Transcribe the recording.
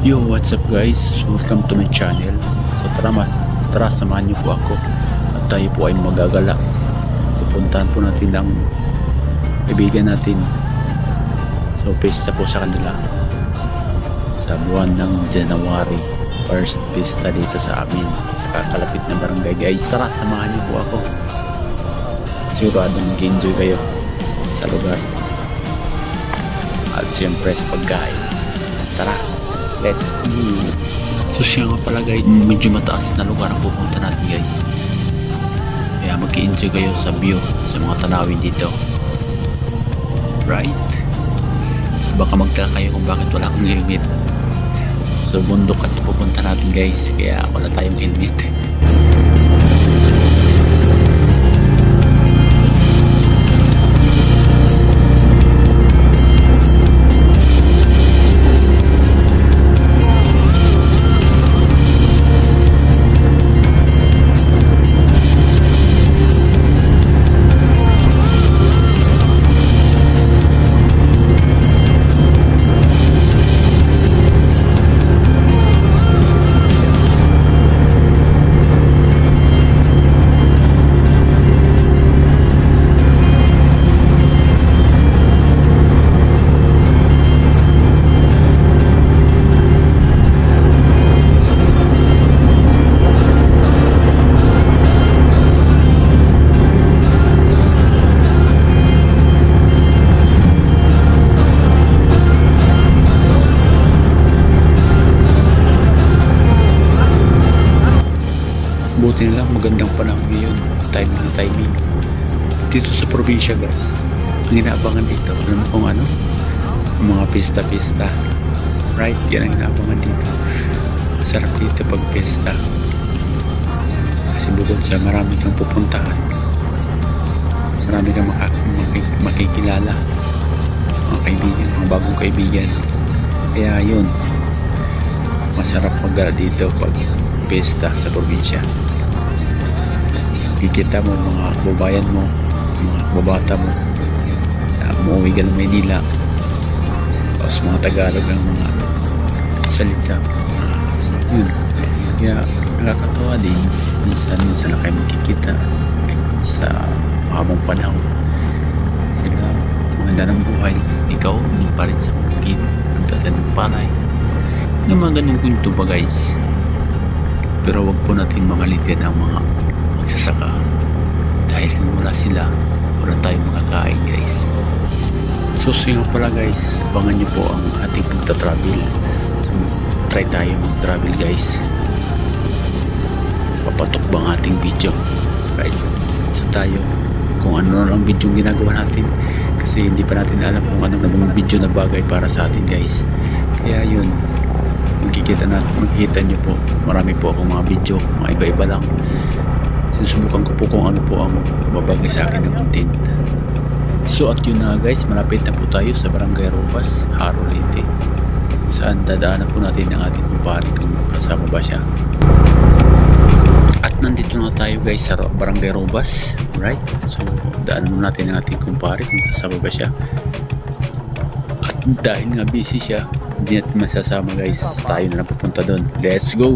Yo, what's up guys? Welcome to my channel. So tara samahan niyo po ako at tayo po ay magagala. Pupuntahan po natin ang kaibigan natin. So pista po sa kanila sa buwan ng January. First pista dito sa amin sa kakalapit na barangay guys. Tara, samahan niyo po ako. Siguradong mag-enjoy kayo sa lugar at siyempre sa pagkain. Tara, let's go. So siya nga pala guys, medyo mataas na lugar ang pupunta natin guys. Kaya mag-i-enjoy kayo sa view, sa mga tanawin dito. Right? Baka magtaka kayo kung bakit wala akong helmet. So bundok kasi pupunta natin guys, kaya wala tayong helmet. Buti na lang magandang panahon ngayon, timing dito sa probinsya guys. Ang inaabangan dito kung ano, mga pista, right? Yan ang inaabangan dito. Sarap dito pag pista kasi bukod sa marami kang pupuntahan, marami kang makikilala, mga kaibigan, mga bagong kaibigan. Kaya yun, masarap mag dito pag pesta sa probinsya. Kikita mo mga babayan mo, mga babata mo na umuwi ka ng Maynila, tapos mga Tagalog ang mga salita. Yun, kaya nakakatawa din minsan na kayo magkikita sa mahabang panahon. Sila maganda ng buhay, ikaw hindi pa rin sa bukid, nagtatanim palay, yung mga ganun kunto ba guys. Pero wag po natin mangalitin ang mga magsasaka dahil kung wala sila, wala tayong makakain guys. So nga pala guys, abangan nyo po ang ating pagta-travel. So try tayo mag-travel guys. Papatok ba ang ating video, right? So tayo, kung ano lang video ginagawa natin, kasi hindi pa natin alam kung ano na video na bagay para sa atin guys. Kaya yun, makikita nyo po, marami po akong mga video, mga iba-iba lang. Sinusubukan ko po kung ano po ang babagay sa akin ng content. So at yun na guys, malapit na po tayo sa Barangay Robas, Haro Leyte, saan dadaanan po natin ang ating kumpare kung kasama ba siya. At nandito na tayo guys sa Barangay Robas, right? So daanan mo natin ang ating kumpare kung kasama ba siya. At dahil nga busy siya, hindi natin masasama guys, tayo na lang pupunta doon. Let's go!